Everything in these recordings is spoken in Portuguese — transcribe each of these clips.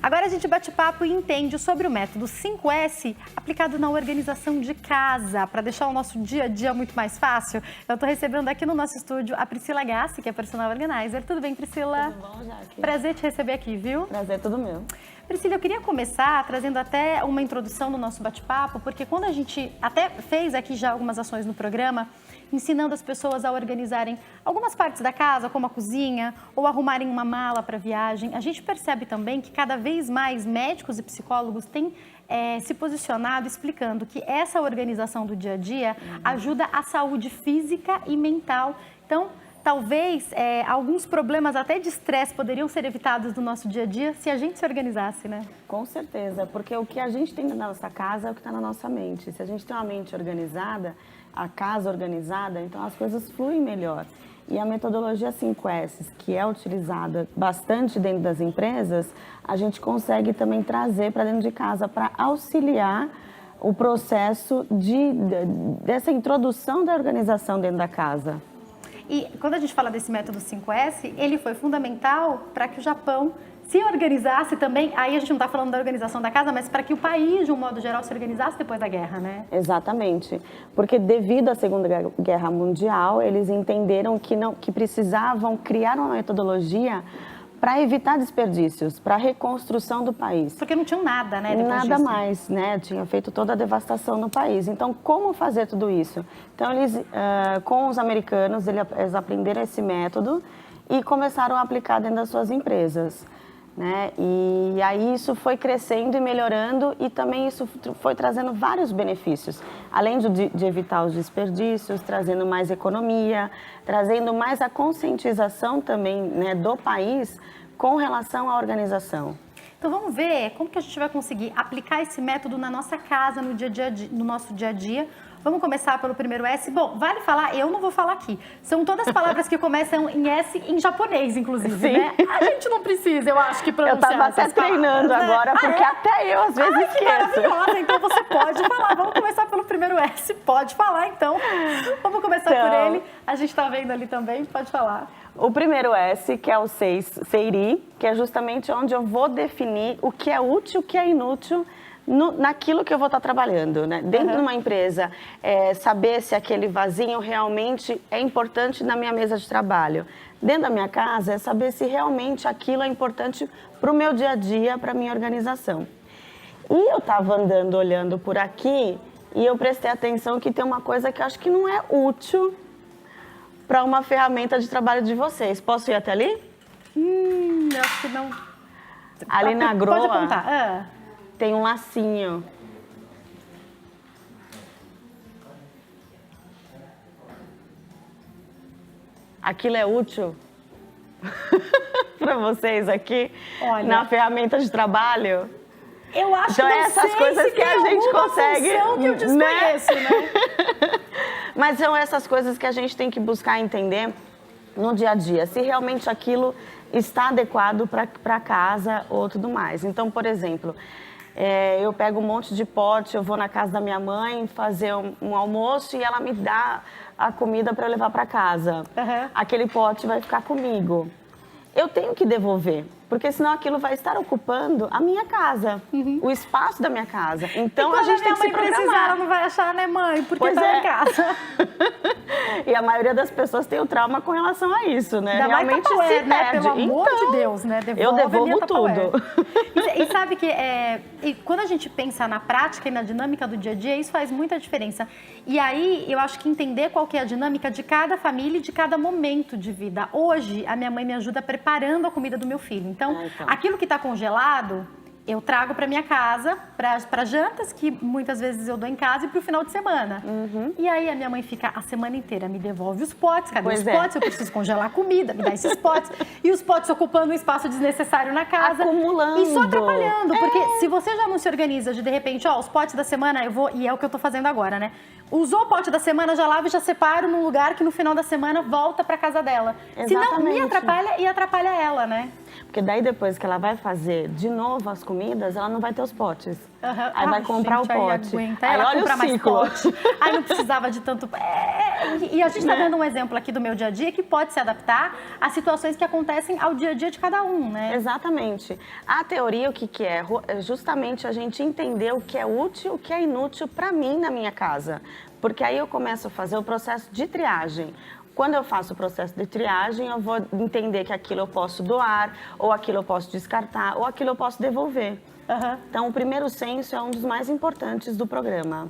Agora a gente bate papo e entende sobre o método 5S aplicado na organização de casa, para deixar o nosso dia a dia muito mais fácil. Eu estou recebendo aqui no nosso estúdio a Priscila Gassi, que é personal organizer. Tudo bem, Priscila? Tudo bom, Jaque? Prazer te receber aqui, viu? Prazer, tudo meu. Priscila, eu queria começar trazendo até uma introdução no nosso bate-papo, porque quando a gente até fez aqui já algumas ações no programa, ensinando as pessoas a organizarem algumas partes da casa, como a cozinha, ou arrumarem uma mala para viagem, a gente percebe também que cada vez mais médicos e psicólogos têm se posicionado explicando que essa organização do dia a dia ajuda a saúde física e mental. Então, talvez alguns problemas até de estresse poderiam ser evitados do nosso dia a dia se a gente se organizasse, né? Com certeza, porque o que a gente tem na nossa casa é o que está na nossa mente. Se a gente tem uma mente organizada, a casa organizada, então as coisas fluem melhor. E a metodologia 5S, que é utilizada bastante dentro das empresas, a gente consegue também trazer para dentro de casa para auxiliar o processo dessa introdução da organização dentro da casa. E quando a gente fala desse método 5S, ele foi fundamental para que o Japão se organizasse também, aí a gente não está falando da organização da casa, mas para que o país, de um modo geral, se organizasse depois da guerra, né? Exatamente, porque devido à Segunda Guerra Mundial, eles entenderam que precisavam criar uma metodologia para evitar desperdícios, para a reconstrução do país. Porque não tinham nada, né? Nada mais, né? Tinha feito toda a devastação no país. Então, como fazer tudo isso? Então, eles, com os americanos, eles aprenderam esse método e começaram a aplicar dentro das suas empresas, né? E aí isso foi crescendo e melhorando e também isso foi trazendo vários benefícios. Além de evitar os desperdícios, trazendo mais economia, trazendo mais a conscientização também, né, do país com relação à organização. Então vamos ver como que a gente vai conseguir aplicar esse método na nossa casa, no nosso dia a dia. Vamos começar pelo primeiro S. Bom, vale falar, eu não vou falar aqui. São todas palavras que começam em S, em japonês, inclusive, Sim. Né? A gente não precisa, eu acho, que pronunciar. Eu estava até treinando palavras, agora, né? porque até eu às vezes esqueço. Que maravilhosa, então você pode falar. Vamos começar pelo primeiro S, pode falar, então. Vamos começar por ele. A gente está vendo ali também, pode falar. O primeiro S, que é o Seiri, que é justamente onde eu vou definir o que é útil e o que é inútil naquilo que eu vou estar trabalhando, né? Dentro de uma empresa, saber se aquele vasinho realmente é importante na minha mesa de trabalho. Dentro da minha casa, é saber se realmente aquilo é importante para o meu dia a dia, para a minha organização. E eu estava andando, olhando por aqui, e eu prestei atenção que tem uma coisa que eu acho que não é útil para uma ferramenta de trabalho de vocês. Posso ir até ali? Eu acho que não. Ali na groa. Pode apontar. Tem um lacinho. Aquilo é útil para vocês aqui? Olha, na ferramenta de trabalho? Eu acho então, que não essas sei coisas se que a gente consegue, que eu desconheço, né? Mas são essas coisas que a gente tem que buscar entender no dia a dia, se realmente aquilo está adequado para casa ou tudo mais. Então, por exemplo, eu pego um monte de pote, eu vou na casa da minha mãe fazer um almoço e ela me dá a comida para eu levar para casa. Aquele pote vai ficar comigo. Eu tenho que devolver, porque senão aquilo vai estar ocupando a minha casa, o espaço da minha casa. Então a gente tem que se programar. Precisar, ela não vai achar, né, mãe? Porque pois tá em casa. E a maioria das pessoas tem o trauma com relação a isso, né? Realmente se perde. Né? Pelo amor de Deus, né? Eu devolvo tudo. E sabe que e quando a gente pensa na prática e na dinâmica do dia a dia, isso faz muita diferença. E aí eu acho que entender qual que é a dinâmica de cada família e de cada momento de vida. Hoje, a minha mãe me ajuda preparando a comida do meu filho. Então, aquilo que está congelado, eu trago para minha casa, para jantas, que muitas vezes eu dou em casa, e para o final de semana. E aí a minha mãe fica a semana inteira, me devolve os potes, cadê os potes? Eu preciso congelar a comida, me dá esses potes. E os potes ocupando um espaço desnecessário na casa. Acumulando. E só atrapalhando, porque se você já não se organiza de repente, os potes da semana, eu vou, e é o que eu tô fazendo agora, né? Usou o pote da semana, já lavo e já separo num lugar que no final da semana volta para casa dela. Exatamente. Senão me atrapalha e atrapalha ela, né? Porque daí depois que ela vai fazer de novo as comidas, ela não vai ter os potes. Aí vai comprar o pote. Aí ela olha compra o mais ciclo. pote. Aí não precisava de tanto... E a gente está dando um exemplo aqui do meu dia a dia que pode se adaptar às situações que acontecem ao dia a dia de cada um, né? Exatamente. A teoria, o que é? É justamente a gente entender o que é útil, o que é inútil para mim na minha casa. Porque aí eu começo a fazer o processo de triagem. Quando eu faço o processo de triagem, eu vou entender que aquilo eu posso doar, ou aquilo eu posso descartar, ou aquilo eu posso devolver. Então, o primeiro senso é um dos mais importantes do programa.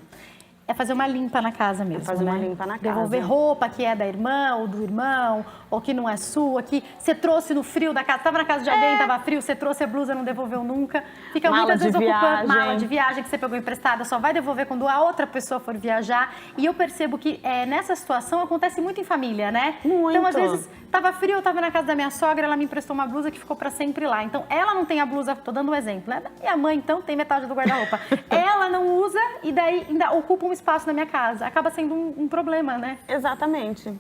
É fazer uma limpa na casa mesmo, fazer uma limpa na casa. Devolver roupa que é da irmã ou do irmão, ou que não é sua, que você trouxe no frio da casa, estava na casa de alguém, estava frio, você trouxe a blusa, não devolveu nunca. Fica muitas vezes ocupando mala de viagem que você pegou emprestada, só vai devolver quando a outra pessoa for viajar. E eu percebo que nessa situação acontece muito em família, né? Muito. Então, às vezes, estava frio, eu estava na casa da minha sogra, ela me emprestou uma blusa que ficou para sempre lá. Então, ela não tem a blusa, tô dando um exemplo, né? Minha mãe, então, tem metade do guarda-roupa. Ela não usa e daí ainda ocupa um espaço na minha casa. Acaba sendo um problema, né? Exatamente.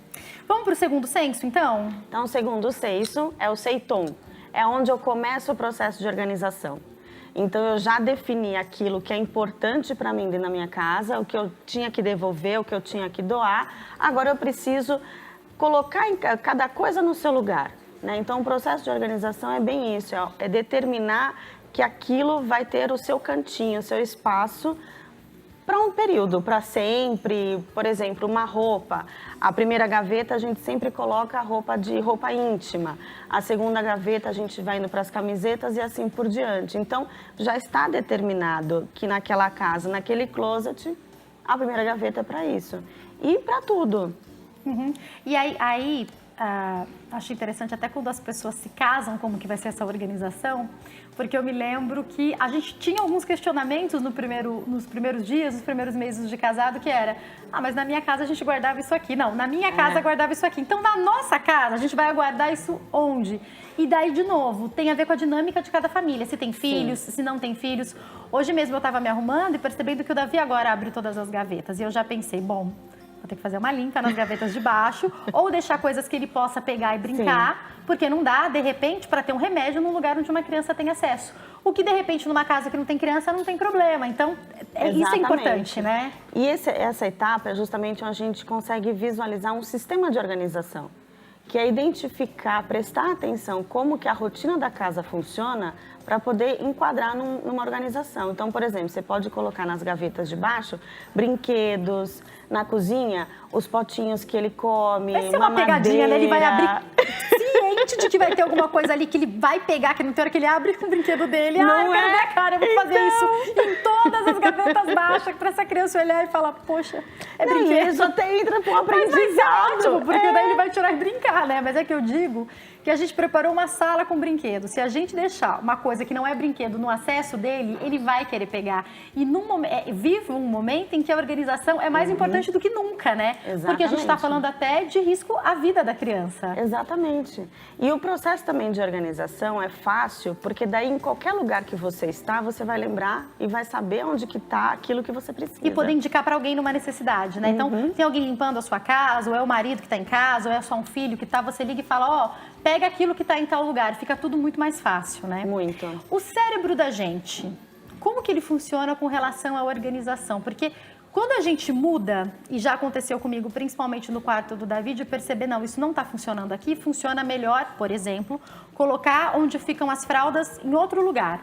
Vamos para o segundo senso, então? Então, o segundo senso é o seiton. É onde eu começo o processo de organização. Então, eu já defini aquilo que é importante para mim dentro da minha casa, o que eu tinha que devolver, o que eu tinha que doar. Agora, eu preciso colocar cada coisa no seu lugar, né? Então, o processo de organização é bem isso, é determinar que aquilo vai ter o seu cantinho, o seu espaço para um período, para sempre. Por exemplo, uma roupa. A primeira gaveta a gente sempre coloca a roupa íntima. A segunda gaveta a gente vai indo para as camisetas e assim por diante. Então, já está determinado que naquela casa, naquele closet, a primeira gaveta é para isso. E para tudo. E aí acho interessante até quando as pessoas se casam, como que vai ser essa organização, porque eu me lembro que a gente tinha alguns questionamentos nos primeiros dias, nos primeiros meses de casado, que era, mas na minha casa a gente guardava isso aqui. Não, na minha casa guardava isso aqui. Então, na nossa casa, a gente vai guardar isso onde? E daí, de novo, tem a ver com a dinâmica de cada família, se tem filhos, se não tem filhos. Hoje mesmo eu estava me arrumando e percebendo que o Davi agora abre todas as gavetas. E eu já pensei, bom, vou ter que fazer uma limpa nas gavetas de baixo ou deixar coisas que ele possa pegar e brincar, porque não dá, de repente, para ter um remédio num lugar onde uma criança tem acesso. O que, de repente, numa casa que não tem criança, não tem problema. Então, isso é importante, né? E essa etapa é justamente onde a gente consegue visualizar um sistema de organização, que é identificar, prestar atenção como que a rotina da casa funciona para poder enquadrar numa organização. Então, por exemplo, você pode colocar nas gavetas de baixo brinquedos, na cozinha, os potinhos que ele come, vai ser uma pegadinha, né? Ele vai abrir ciente de que vai ter alguma coisa ali que ele vai pegar, que não tem hora que ele abre o brinquedo dele. Não cara, eu vou fazer isso em todas as gavetas baixas para essa criança olhar e falar, poxa, brinquedo. Ele só entra para um aprendizado. Porque daí ele vai tirar e brincar, né? Mas é que eu digo que a gente preparou uma sala com brinquedo. Se a gente deixar uma coisa que não é brinquedo no acesso dele, ele vai querer pegar. E vive um momento em que a organização é mais importante do que nunca, né? Exatamente. Porque a gente está falando até de risco à vida da criança. Exatamente. E o processo também de organização é fácil, porque daí em qualquer lugar que você está, você vai lembrar e vai saber onde que está aquilo que você precisa. E poder indicar para alguém numa necessidade, né? Então, tem alguém limpando a sua casa, ou é o marido que está em casa, ou é só um filho que está, você liga e fala, pega aquilo que está em tal lugar, fica tudo muito mais fácil, né? Muito. O cérebro da gente, como que ele funciona com relação à organização? Porque quando a gente muda, e já aconteceu comigo, principalmente no quarto do Davi, de perceber, não, isso não está funcionando aqui, funciona melhor, por exemplo, colocar onde ficam as fraldas em outro lugar.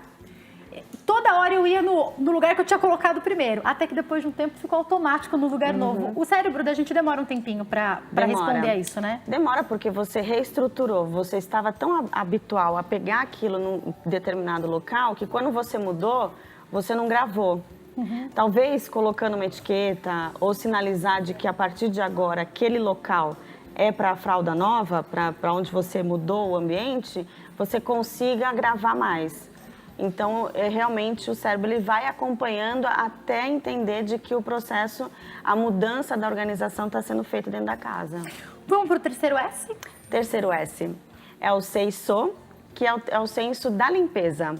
Toda hora eu ia no lugar que eu tinha colocado primeiro, até que depois de um tempo ficou automático no lugar novo. O cérebro da gente demora um tempinho para responder a isso, né? Demora porque você reestruturou, você estava tão habitual a pegar aquilo num determinado local que quando você mudou, você não gravou. Talvez colocando uma etiqueta ou sinalizar de que a partir de agora aquele local é para a fralda nova, para onde você mudou o ambiente, você consiga gravar mais. Então, realmente, o cérebro ele vai acompanhando até entender de que o processo, a mudança da organização está sendo feita dentro da casa. Vamos para o terceiro S? Terceiro S é o seiso, que é o senso da limpeza,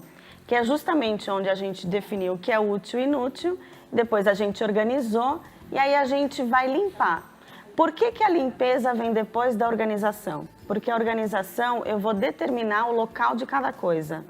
que é justamente onde a gente definiu o que é útil e inútil, depois a gente organizou e aí a gente vai limpar. Por que a limpeza vem depois da organização? porque a organização eu vou determinar o local de cada coisa.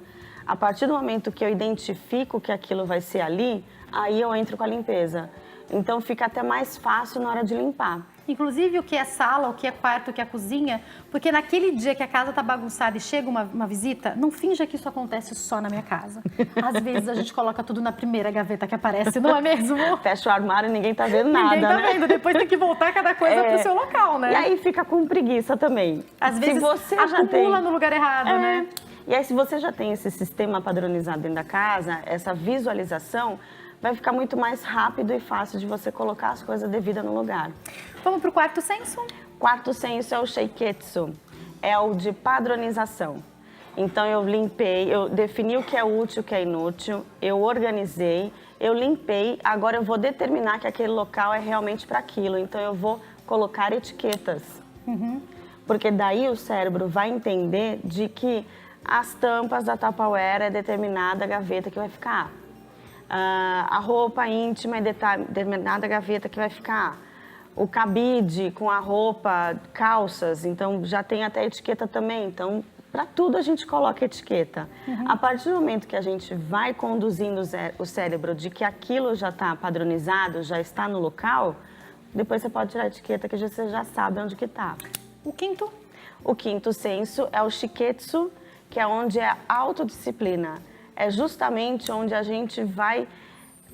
A partir do momento que eu identifico que aquilo vai ser ali, aí eu entro com a limpeza. Então fica até mais fácil na hora de limpar. Inclusive o que é sala, o que é quarto, o que é cozinha, porque naquele dia que a casa tá bagunçada e chega uma visita, não finja que isso acontece só na minha casa. Às vezes a gente coloca tudo na primeira gaveta que aparece, não é mesmo? Fecha o armário e ninguém tá vendo nada, Ninguém tá né? vendo, depois tem que voltar cada coisa pro seu local, né? E aí fica com preguiça também. Às vezes acumula no lugar errado, né? E aí se você já tem esse sistema padronizado dentro da casa, essa visualização, vai ficar muito mais rápido e fácil de você colocar as coisas devidas no lugar. Vamos pro quarto senso? Quarto senso é o Sheiketsu, é o de padronização. Então eu limpei, eu defini o que é útil, o que é inútil, eu organizei, eu limpei, agora eu vou determinar que aquele local é realmente para aquilo, então eu vou colocar etiquetas. Porque daí o cérebro vai entender de que as tampas da Tupperware é determinada gaveta que vai ficar. A roupa íntima é determinada gaveta que vai ficar. O cabide com a roupa, calças, então já tem até etiqueta também. Então, para tudo a gente coloca etiqueta. A partir do momento que a gente vai conduzindo o cérebro de que aquilo já está padronizado, já está no local, depois você pode tirar a etiqueta que você já sabe onde que está. O quinto? O quinto senso é o Shiketsu, que é onde é a autodisciplina. É justamente onde a gente vai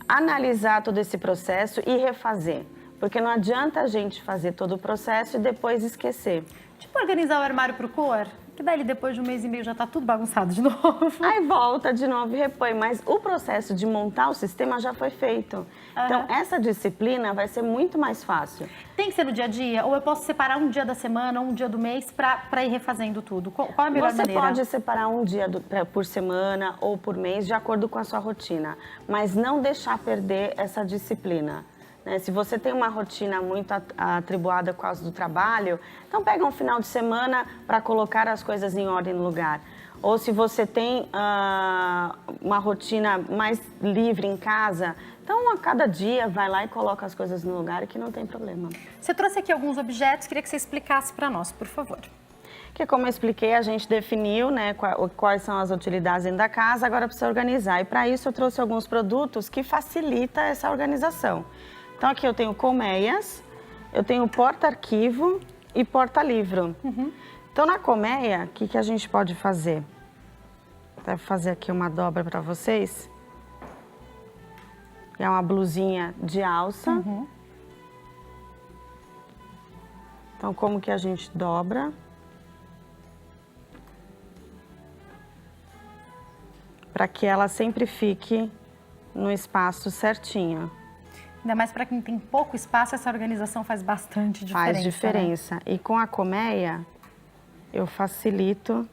analisar todo esse processo e refazer. Porque não adianta a gente fazer todo o processo e depois esquecer. Tipo organizar o armário pro cor, que daí depois de 1 mês e meio já tá tudo bagunçado de novo. Aí volta de novo e repõe, mas o processo de montar o sistema já foi feito. Então, essa disciplina vai ser muito mais fácil. Tem que ser no dia a dia? Ou eu posso separar um dia da semana ou um dia do mês para ir refazendo tudo? Qual é a melhor maneira? Você pode separar um dia por semana ou por mês, de acordo com a sua rotina. Mas não deixar perder essa disciplina. Se você tem uma rotina muito atribuada por causa do trabalho, então pega um final de semana para colocar as coisas em ordem no lugar. Ou se você tem uma rotina mais livre em casa, então a cada dia vai lá e coloca as coisas no lugar, que não tem problema. Você trouxe aqui alguns objetos, queria que você explicasse para nós, por favor. Que como eu expliquei, a gente definiu, né, quais são as utilidades dentro da casa, agora precisa organizar. E para isso eu trouxe alguns produtos que facilitam essa organização. Então aqui eu tenho colmeias, eu tenho porta-arquivo e porta-livro. Então na colmeia, o que a gente pode fazer? Vou fazer aqui uma dobra para vocês. É uma blusinha de alça. Então como que a gente dobra? Para que ela sempre fique no espaço certinho. Ainda mais para quem tem pouco espaço, essa organização faz bastante diferença. Faz diferença. Né? E com a colmeia, eu facilito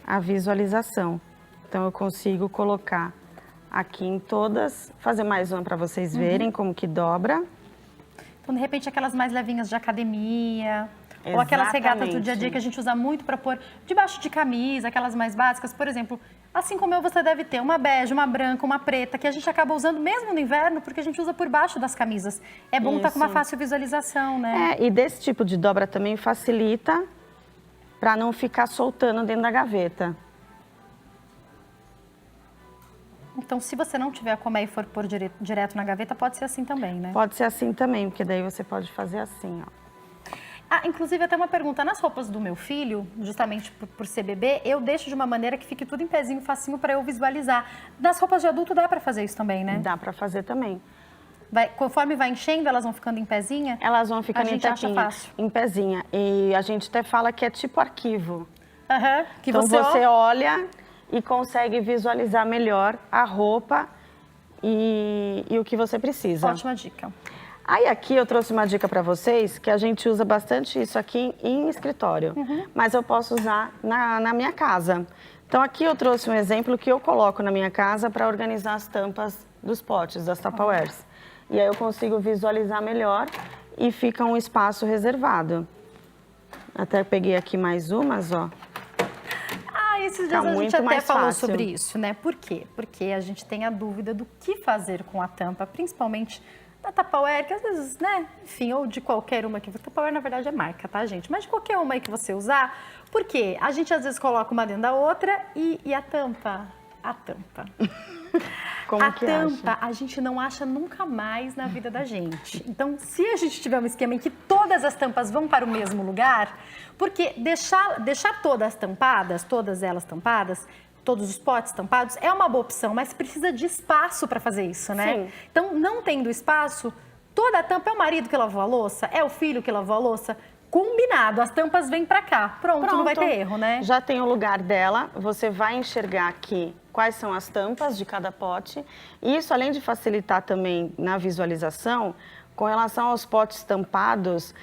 a visualização. Então, eu consigo colocar aqui em todas, fazer mais uma para vocês verem como que dobra. Então, de repente, aquelas mais levinhas de academia, Exatamente. ou aquelas regatas do dia a dia que a gente usa muito para pôr debaixo de camisa, aquelas mais básicas, por exemplo. Assim como eu, você deve ter uma bege, uma branca, uma preta, que a gente acaba usando mesmo no inverno, porque a gente usa por baixo das camisas. É bom estar com uma fácil visualização, né? E desse tipo de dobra também facilita para não ficar soltando dentro da gaveta. Então, se você não tiver a colmeia e for pôr direto na gaveta, pode ser assim também, né? Pode ser assim também, porque daí você pode fazer assim, ó. Inclusive, até uma pergunta. Nas roupas do meu filho, justamente por ser bebê, eu deixo de uma maneira que fique tudo em pezinho, facinho para eu visualizar. Nas roupas de adulto dá para fazer isso também, né? Dá para fazer também. Conforme vai enchendo, elas vão ficando em pezinha? Elas vão ficando em pezinha. E a gente até fala que é tipo arquivo. Que então você olha e consegue visualizar melhor a roupa e o que você precisa. Ótima dica. Aí aqui eu trouxe uma dica para vocês, que a gente usa bastante isso aqui em escritório, mas eu posso usar na minha casa. Então aqui eu trouxe um exemplo que eu coloco na minha casa para organizar as tampas dos potes, das Tupperwares. E aí eu consigo visualizar melhor e fica um espaço reservado. Até peguei aqui mais umas, ó. Esses dias a gente até falou sobre isso, né? Por quê? Porque a gente tem a dúvida do que fazer com a tampa, principalmente da Tupperware, que às vezes, né, enfim, ou de qualquer uma que... Tupperware, na verdade, é marca, tá, gente? Mas de qualquer uma aí que você usar, porque a gente, às vezes, coloca uma dentro da outra e a tampa... A tampa... Como a que tampa acha? a gente não acha nunca mais na vida da gente. Então, se a gente tiver um esquema em que todas as tampas vão para o mesmo lugar, porque deixar todas tampadas, todas elas tampadas, todos os potes tampados, é uma boa opção, mas precisa de espaço para fazer isso, né? Sim. Então, não tendo espaço, toda a tampa é o marido que lavou a louça, é o filho que lavou a louça, combinado, as tampas vêm para cá. Pronto, não vai ter erro, né? Já tem o lugar dela, você vai enxergar aqui quais são as tampas de cada pote. E isso, além de facilitar também na visualização, com relação aos potes tampados,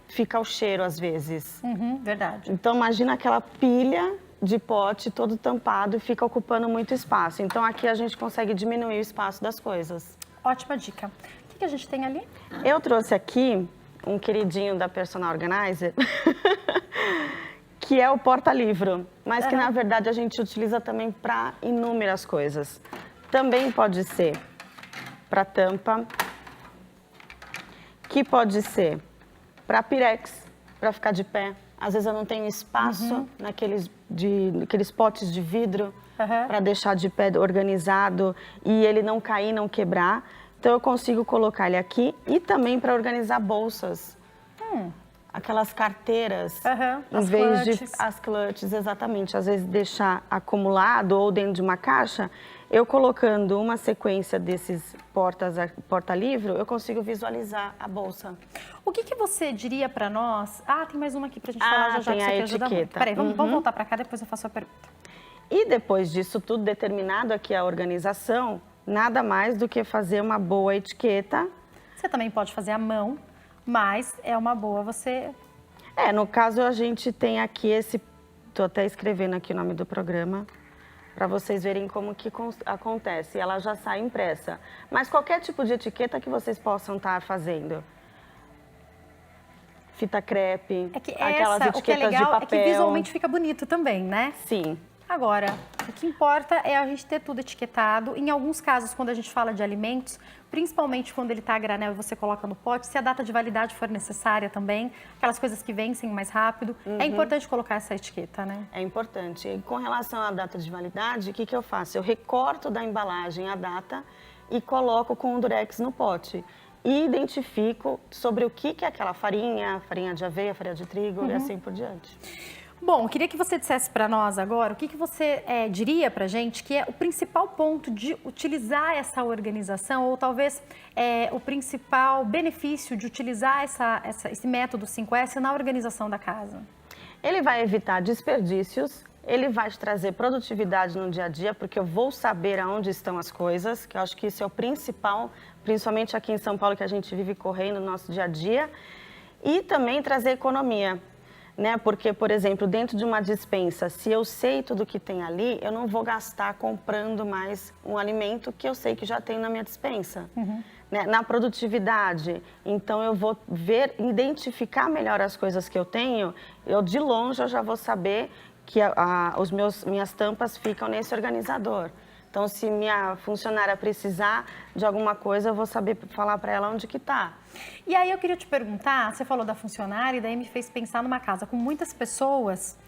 fica o cheiro às vezes. Verdade. Então, imagina aquela pilha de pote todo tampado e fica ocupando muito espaço. Então, aqui a gente consegue diminuir o espaço das coisas. Ótima dica. O que a gente tem ali? Eu trouxe aqui um queridinho da Personal Organizer, que é o porta-livro, mas que na verdade a gente utiliza também para inúmeras coisas. Também pode ser para tampa, que pode ser para pirex, para ficar de pé. Às vezes eu não tenho espaço naqueles potes de vidro para deixar de pé organizado e ele não cair, não quebrar. Então eu consigo colocar ele aqui e também para organizar bolsas. Aquelas carteiras, em vez de as clutches, exatamente. Às vezes deixar acumulado ou dentro de uma caixa, eu colocando uma sequência desses porta-livro, eu consigo visualizar a bolsa. O que você diria para nós? Ah, tem mais uma aqui para a gente falar já tem que a você quer ajudar muito. etiqueta. Peraí, vamos voltar para cá, depois eu faço a pergunta. E depois disso tudo determinado aqui a organização, nada mais do que fazer uma boa etiqueta. Você também pode fazer à mão, mas é uma boa você... No caso a gente tem aqui estou até escrevendo aqui o nome do programa, para vocês verem como que acontece. Ela já sai impressa. Mas qualquer tipo de etiqueta que vocês possam estar fazendo. Fita crepe, aquelas etiquetas o que é legal de papel. É que visualmente fica bonito também, né? Sim. Agora, o que importa é a gente ter tudo etiquetado. Em alguns casos, quando a gente fala de alimentos, principalmente quando ele está a granel e você coloca no pote, se a data de validade for necessária também, aquelas coisas que vencem mais rápido, é importante colocar essa etiqueta, né? É importante. E com relação à data de validade, o que eu faço? Eu recorto da embalagem a data e coloco com o durex no pote. E identifico sobre o que é aquela farinha de aveia, farinha de trigo e assim por diante. Bom, queria que você dissesse para nós agora o que você diria para a gente que é o principal ponto de utilizar essa organização ou talvez o principal benefício de utilizar esse método 5S na organização da casa. Ele vai evitar desperdícios, ele vai te trazer produtividade no dia a dia, porque eu vou saber aonde estão as coisas, que eu acho que isso é o principal, principalmente aqui em São Paulo, que a gente vive correndo no nosso dia a dia, e também trazer economia. Né? Porque, por exemplo, dentro de uma despensa, se eu sei tudo que tem ali, eu não vou gastar comprando mais um alimento que eu sei que já tem na minha despensa. Né? Na produtividade, então eu vou identificar melhor as coisas que eu tenho, de longe eu já vou saber que minhas tampas ficam nesse organizador. Então, se minha funcionária precisar de alguma coisa, eu vou saber falar para ela onde que está. E aí eu queria te perguntar, você falou da funcionária e daí me fez pensar numa casa com muitas pessoas,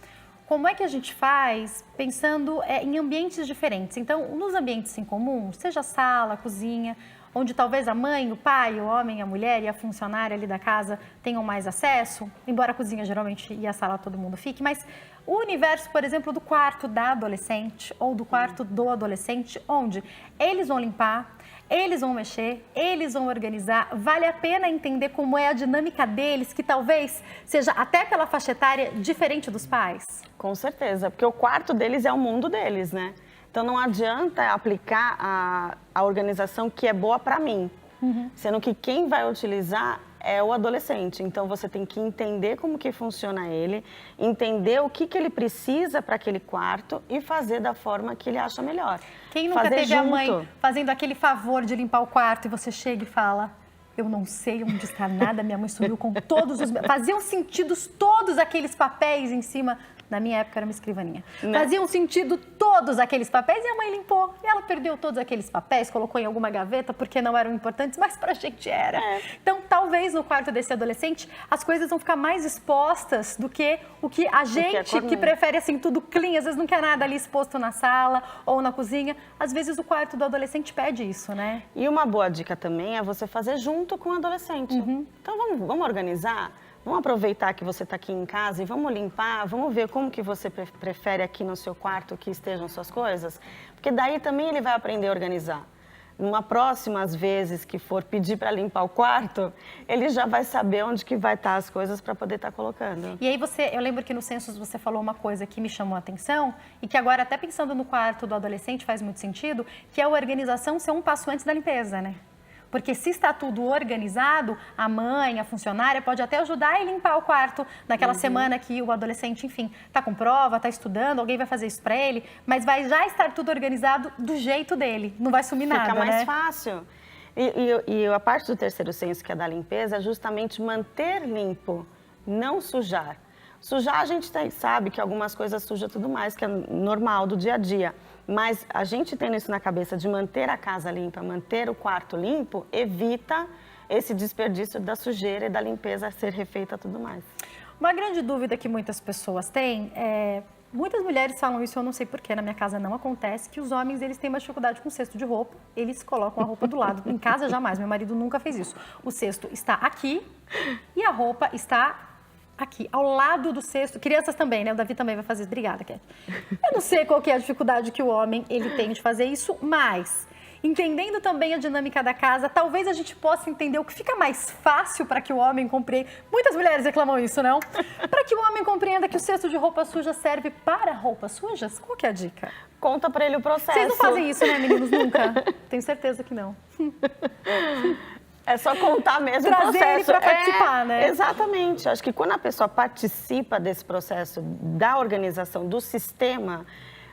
como é que a gente faz pensando em ambientes diferentes? Então, nos ambientes em comum, seja sala, cozinha, onde talvez a mãe, o pai, o homem, a mulher e a funcionária ali da casa tenham mais acesso, embora a cozinha geralmente e a sala todo mundo fique, mas o universo, por exemplo, do quarto da adolescente ou do quarto do adolescente, onde eles vão limpar, eles vão mexer, eles vão organizar, vale a pena entender como é a dinâmica deles, que talvez seja até pela faixa etária diferente dos pais? Com certeza, porque o quarto deles é o mundo deles, né? Então, não adianta aplicar a organização que é boa para mim, sendo que quem vai utilizar é o adolescente. Então, você tem que entender como que funciona ele, entender o que ele precisa para aquele quarto e fazer da forma que ele acha melhor. Quem nunca teve a mãe fazendo aquele favor de limpar o quarto e você chega e fala... Eu não sei onde está nada, minha mãe sumiu com todos os... Faziam sentidos todos aqueles papéis em cima Na minha época era uma escrivaninha. Faziam sentido todos aqueles papéis e a mãe limpou. E ela perdeu todos aqueles papéis, colocou em alguma gaveta porque não eram importantes, mas pra gente era. Então, talvez no quarto desse adolescente as coisas vão ficar mais expostas do que o que a gente que prefere assim tudo clean, às vezes não quer nada ali exposto na sala ou na cozinha. Às vezes o quarto do adolescente pede isso, né? E uma boa dica também é você fazer junto com o adolescente. Então vamos organizar, vamos aproveitar que você está aqui em casa e vamos limpar, vamos ver como que você prefere aqui no seu quarto que estejam suas coisas, porque daí também ele vai aprender a organizar. Numa próximas vezes que for pedir para limpar o quarto, ele já vai saber onde que vai estar as coisas para poder estar colocando. E aí eu lembro que no Census você falou uma coisa que me chamou a atenção e que agora até pensando no quarto do adolescente faz muito sentido, que é a organização ser um passo antes da limpeza, né? Porque se está tudo organizado, a mãe, a funcionária pode até ajudar a limpar o quarto naquela semana que o adolescente, enfim, está com prova, está estudando, alguém vai fazer isso para ele, mas vai já estar tudo organizado do jeito dele, não vai sumir nada, Fica mais né? fácil. E a parte do terceiro senso, que é da limpeza, é justamente manter limpo, não sujar. Sujar, a gente sabe que algumas coisas sujam tudo mais, que é normal do dia a dia. Mas a gente tendo isso na cabeça de manter a casa limpa, manter o quarto limpo, evita esse desperdício da sujeira e da limpeza ser refeita tudo mais. Uma grande dúvida que muitas pessoas têm é... Muitas mulheres falam isso, eu não sei porquê, na minha casa não acontece, que os homens eles têm uma dificuldade com o cesto de roupa, eles colocam a roupa do lado. Em casa jamais, meu marido nunca fez isso. O cesto está aqui e a roupa está aqui, ao lado do cesto. Crianças também, né? O Davi também vai fazer isso. Obrigada, Cat. Eu não sei qual que é a dificuldade que o homem ele tem de fazer isso, mas entendendo também a dinâmica da casa, talvez a gente possa entender o que fica mais fácil para que o homem compreenda. Muitas mulheres reclamam isso, não? Para que o homem compreenda que o cesto de roupa suja serve para roupas sujas? Qual que é a dica? Conta para ele o processo. Vocês não fazem isso, né, meninos? Nunca? Tenho certeza que não. É só contar mesmo Trazer o processo. ele para participar, né? Exatamente. Acho que quando a pessoa participa desse processo da organização do sistema,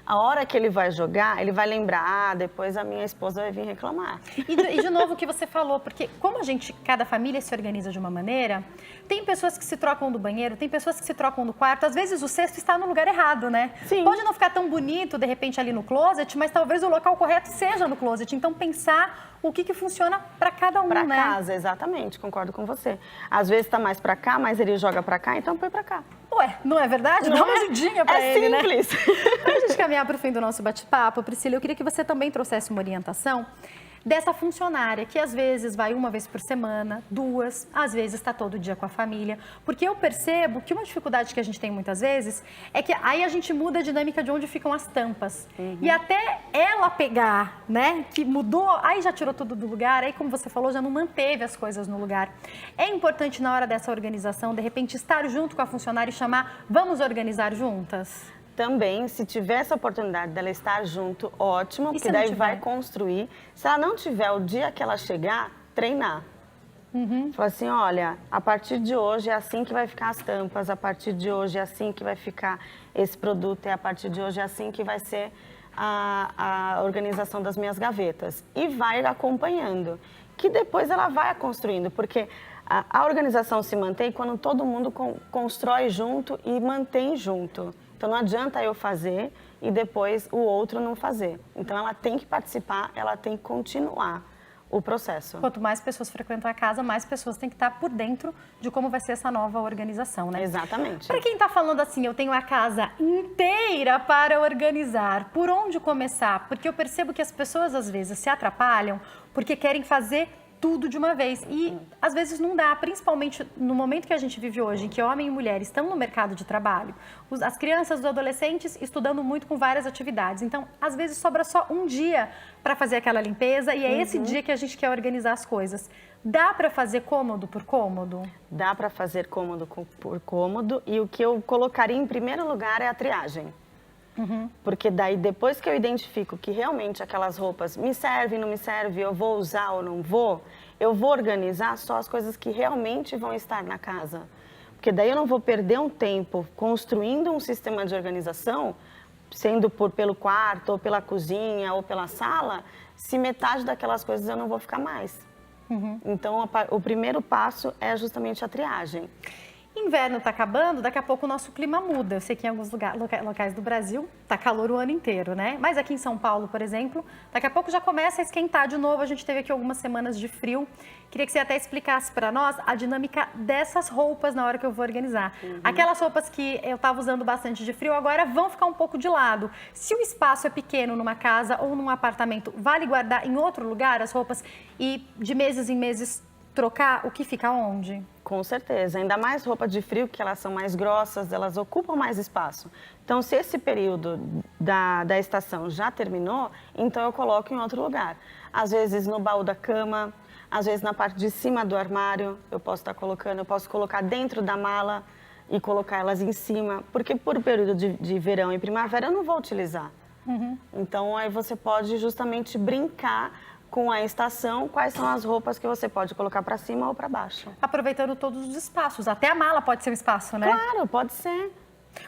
a hora que ele vai jogar, ele vai lembrar, depois a minha esposa vai vir reclamar. E de novo o que você falou, porque como cada família se organiza de uma maneira, tem pessoas que se trocam do banheiro, tem pessoas que se trocam do quarto, às vezes o cesto está no lugar errado, né? Sim. Pode não ficar tão bonito, de repente, ali no closet, mas talvez o local correto seja no closet. Então, pensar o que funciona para cada um, pra né? Para casa, exatamente, concordo com você. Às vezes está mais para cá, mas ele joga para cá, então põe para cá. Ué, não é verdade? Dá uma ajudinha para ele, né? É simples. Para a gente caminhar para o fim do nosso bate-papo, Priscila, eu queria que você também trouxesse uma orientação dessa funcionária que às vezes vai uma vez por semana, duas, às vezes está todo dia com a família, porque eu percebo que uma dificuldade que a gente tem muitas vezes é que aí a gente muda a dinâmica de onde ficam as tampas. E até ela pegar, né, que mudou, aí já tirou tudo do lugar, aí como você falou, já não manteve as coisas no lugar. É importante na hora dessa organização, de repente, estar junto com a funcionária e chamar, vamos organizar juntas? Também, se tiver essa oportunidade dela estar junto, ótimo, porque daí vai construir. Se ela não tiver, o dia que ela chegar, treinar. Fala assim, olha, a partir de hoje é assim que vai ficar as tampas, a partir de hoje é assim que vai ficar esse produto, e a partir de hoje é assim que vai ser a organização das minhas gavetas. E vai acompanhando, que depois ela vai construindo, porque a organização se mantém quando todo mundo constrói junto e mantém junto. Então, não adianta eu fazer e depois o outro não fazer. Então, ela tem que participar, ela tem que continuar o processo. Quanto mais pessoas frequentam a casa, mais pessoas têm que estar por dentro de como vai ser essa nova organização, né? Exatamente. Para quem está falando assim, eu tenho a casa inteira para organizar, por onde começar? Porque eu percebo que as pessoas, às vezes, se atrapalham porque querem fazer tudo de uma vez. E às vezes não dá, principalmente no momento que a gente vive hoje, em que homem e mulher estão no mercado de trabalho, as crianças, os adolescentes estudando muito com várias atividades. Então, às vezes sobra só um dia para fazer aquela limpeza e é esse dia que a gente quer organizar as coisas. Dá para fazer cômodo por cômodo? Dá para fazer cômodo por cômodo, e o que eu colocaria em primeiro lugar é a triagem. Porque daí, depois que eu identifico que realmente aquelas roupas me servem, não me servem, eu vou usar ou não vou, eu vou organizar só as coisas que realmente vão estar na casa. Porque daí eu não vou perder um tempo construindo um sistema de organização, sendo pelo quarto, ou pela cozinha, ou pela sala, se metade daquelas coisas eu não vou ficar mais. Então, o primeiro passo é justamente a triagem. Inverno está acabando, daqui a pouco o nosso clima muda. Eu sei que em alguns locais do Brasil está calor o ano inteiro, né? Mas aqui em São Paulo, por exemplo, daqui a pouco já começa a esquentar de novo. A gente teve aqui algumas semanas de frio. Queria que você até explicasse para nós a dinâmica dessas roupas na hora que eu vou organizar. Aquelas roupas que eu estava usando bastante de frio, agora vão ficar um pouco de lado. Se o espaço é pequeno numa casa ou num apartamento, vale guardar em outro lugar as roupas e de meses em meses trocar o que fica onde? Com certeza, ainda mais roupa de frio, que elas são mais grossas, elas ocupam mais espaço. Então, se esse período da estação já terminou, então eu coloco em outro lugar. Às vezes no baú da cama, às vezes na parte de cima do armário, eu posso estar colocando, eu posso colocar dentro da mala e colocar elas em cima, porque por período de verão e primavera eu não vou utilizar. Então, aí você pode justamente brincar com a estação, quais são as roupas que você pode colocar para cima ou para baixo. Aproveitando todos os espaços, até a mala pode ser um espaço, né? Claro, pode ser.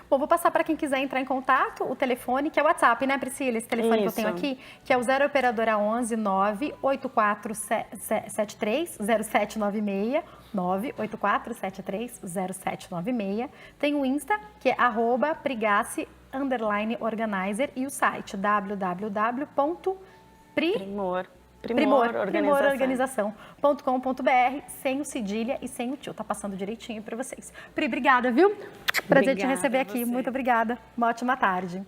Bom, vou passar para quem quiser entrar em contato, o telefone, que é o WhatsApp, né, Priscila? Esse telefone que eu tenho aqui, que é o 0 operadora 11 98473 0796, 984730796. Tem o Insta, que é @prigace_organizer e o site primororganização.com.br, sem o cedilha e sem o tio. Tá passando direitinho para vocês. Pri, obrigada, viu? Prazer te receber aqui. Muito obrigada. Uma ótima tarde.